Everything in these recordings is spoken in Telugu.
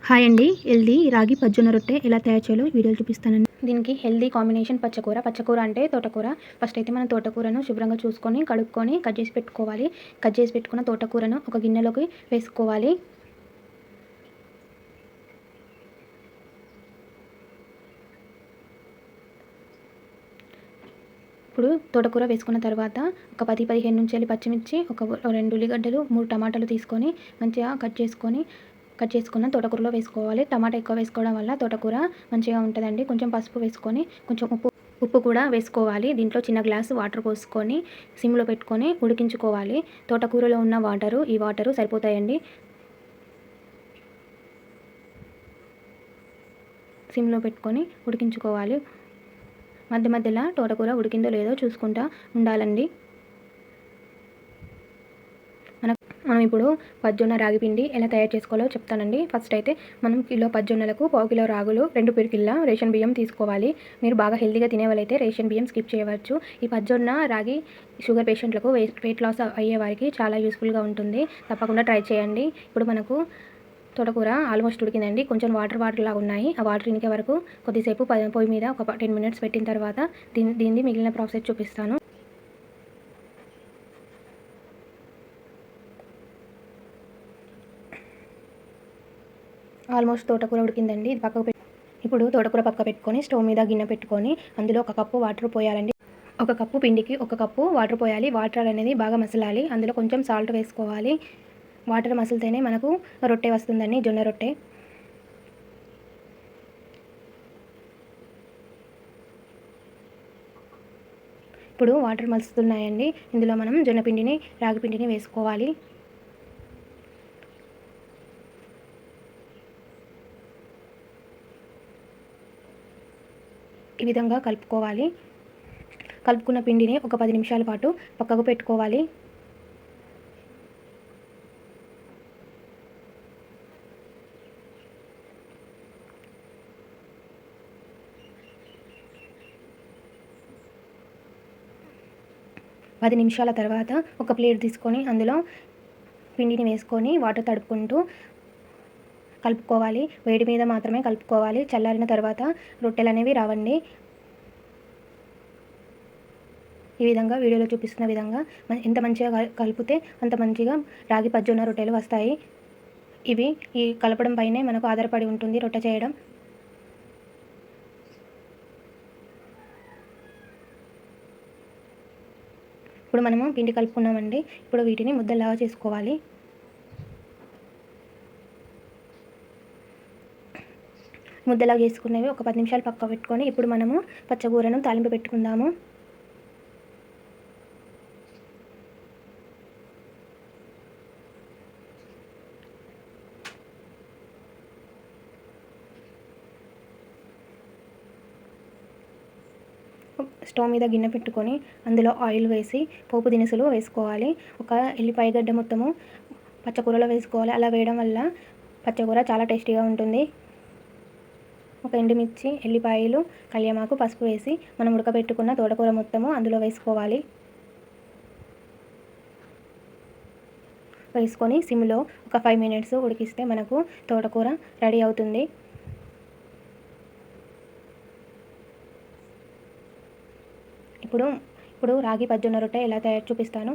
హాయ్ అండి. హెల్దీ రాగి పజ్జొన్న రొట్టె ఎలా తయారు చేయాలో వీడియోలో చూపిస్తానండి. దీనికి హెల్దీ కాంబినేషన్ పచ్చకూర అంటే తోటకూర. ఫస్ట్ అయితే మనం తోటకూరను శుభ్రంగా చూసుకొని కడుక్కొని కట్ చేసి పెట్టుకోవాలి. కట్ చేసి పెట్టుకున్న తోటకూరను ఒక గిన్నెలోకి వేసుకోవాలి. ఇప్పుడు తోటకూర వేసుకున్న తర్వాత ఒక 10-15 నుంచి పచ్చిమిర్చి, ఒక 2 ఉల్లిగడ్డలు, 3 టమాటాలు తీసుకొని మంచిగా కట్ చేసుకున్న తోటకూరలో వేసుకోవాలి. టమాటా ఎక్కువ వేసుకోవడం వల్ల తోటకూర మంచిగా ఉంటుందండి. కొంచెం పసుపు వేసుకొని కొంచెం ఉప్పు కూడా వేసుకోవాలి. దీంట్లో చిన్న గ్లాసు వాటర్ పోసుకొని సిమ్లో పెట్టుకొని ఉడికించుకోవాలి. తోటకూరలో ఉన్న ఈ వాటరు సరిపోతాయండి. సిమ్లో పెట్టుకొని ఉడికించుకోవాలి. మధ్యలో తోటకూర ఉడికిందో లేదో చూసుకుంటూ ఉండాలండి. మనం ఇప్పుడు పజ్జొన్న రాగి పిండి ఎలా తయారు చేసుకోవాలో చెప్తానండి. ఫస్ట్ అయితే మనం కిలో పజ్జొన్నలకు 1/2 కిలో రాగులు, 2 పిడికిళ్ళ రేషన్ బియ్యం తీసుకోవాలి. మీరు బాగా హెల్తీగా తినేవాళ్ళైతే రేషన్ బియ్యం స్కిప్ చేయవచ్చు. ఈ పజ్జొన్న రాగి షుగర్ పేషెంట్లకు వెయిట్ లాస్ అయ్యే వారికి చాలా యూస్ఫుల్గా ఉంటుంది. తప్పకుండా ట్రై చేయండి. ఇప్పుడు మనకు తోటకూర ఆల్మోస్ట్ ఉడికిందండి. కొంచెం వాటర్ లాగా ఉన్నాయి. ఆ వాటర్ ఇంకే వరకు కొద్దిసేపు పొయ్యి మీద ఒక 10 మినిట్స్ పెట్టిన తర్వాత దీన్ని మిగిలిన ప్రాసెస్ చూపిస్తాను. ఆల్మోస్ట్ తోటకూర ఉడికిందండి. ఇది ఇప్పుడు తోటకూర పక్క పెట్టుకొని స్టవ్ మీద గిన్నె పెట్టుకొని అందులో 1 కప్పు వాటర్ పోయాలండి. 1 కప్పు పిండికి 1 కప్పు వాటర్ పోయాలి. వాటర్ అనేది బాగా మసలాలి. అందులో కొంచెం సాల్ట్ వేసుకోవాలి. వాటర్ మసిలితేనే మనకు రొట్టె వస్తుందండి, జొన్న రొట్టె. ఇప్పుడు వాటర్ మసులుతున్నాయండి. ఇందులో మనం జొన్న పిండిని, రాగి పిండిని వేసుకోవాలి. ఈ విధంగా కలుపుకోవాలి. కలుపుకున్న పిండిని ఒక 10 నిమిషాల పాటు పక్కకు పెట్టుకోవాలి. పది నిమిషాల తర్వాత ఒక ప్లేట్ తీసుకొని అందులో పిండిని వేసుకొని వాటర్ తడుపుకుంటూ కలుపుకోవాలి. వేడి మీద మాత్రమే కలుపుకోవాలి. చల్లారిన తర్వాత రొట్టెలు అనేవి రావండి. ఈ విధంగా వీడియోలో చూపిస్తున్న విధంగా ఎంత మంచిగా కలిపితే అంత మంచిగా రాగి పజ్జొన్న రొట్టెలు వస్తాయి. ఈ కలపడం పైనే మనకు ఆధారపడి ఉంటుంది రొట్టె చేయడం. ఇప్పుడు మనము పిండి కలుపుకున్నామండి. ఇప్పుడు వీటిని ముద్దలాగా చేసుకోవాలి. ముద్దలాగా చేసుకునేవి ఒక 10 నిమిషాలు పక్క పెట్టుకొని ఇప్పుడు మనము పచ్చకూరను తాలింపు పెట్టుకుందాము. స్టవ్ మీద గిన్నె పెట్టుకొని అందులో ఆయిల్ వేసి పోపు దినుసులు వేసుకోవాలి. ఒక ఎల్లిపాయ గడ్డ మొత్తము పచ్చకూరలో వేసుకోవాలి. అలా వేయడం వల్ల పచ్చకూర చాలా టేస్టీగా ఉంటుంది. ఒక ఎండుమిర్చి, ఎల్లిపాయలు, కళ్యామాకు, పసుపు వేసి మనం ఉడకబెట్టుకున్న తోటకూర మొత్తము అందులో వేసుకోవాలి. వేసుకొని సిమ్లో ఒక 5 మినిట్స్ ఉడికిస్తే మనకు తోటకూర రెడీ అవుతుంది. ఇప్పుడు రాగి పజ్జొన్న రొట్టె ఎలా తయారు చూపిస్తాను.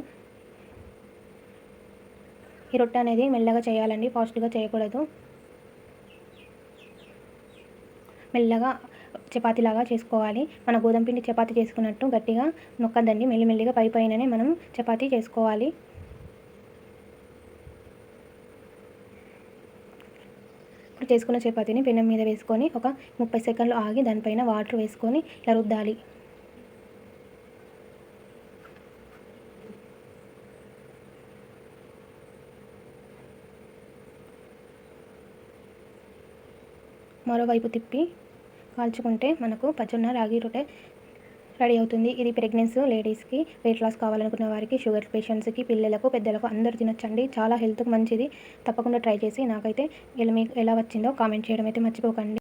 ఈ రొట్టె అనేది మెల్లగా చేయాలండి, ఫాస్ట్గా చేయకూడదు. మెల్లగా చపాతీలాగా చేసుకోవాలి. మన గోధుమ పిండి చపాతీ చేసుకున్నట్టు గట్టిగా నొక్కదండి. మెల్లిమెల్లిగా పైననే మనం చపాతీ చేసుకోవాలి. ఇప్పుడు చేసుకున్న చపాతీని పెనం మీద వేసుకొని ఒక 30 సెకండ్లు ఆగి దానిపైన వాటర్ వేసుకొని ఇలా రుద్దాలి. మరోవైపు తిప్పి కాల్చుకుంటే మనకు పజ్జొన్న రాగి రొట్టె రెడీ అవుతుంది. ఇది ప్రెగ్నెన్సీ లేడీస్కి, వెయిట్ లాస్ కావాలనుకున్న వారికి, షుగర్ పేషెంట్స్కి, పిల్లలకు, పెద్దలకు అందరూ తినొచ్చండి. చాలా హెల్త్కి మంచిది. తప్పకుండా ట్రై చేసి నాకైతే మీకు ఎలా వచ్చిందో కామెంట్ చేయడం అయితే మర్చిపోకండి.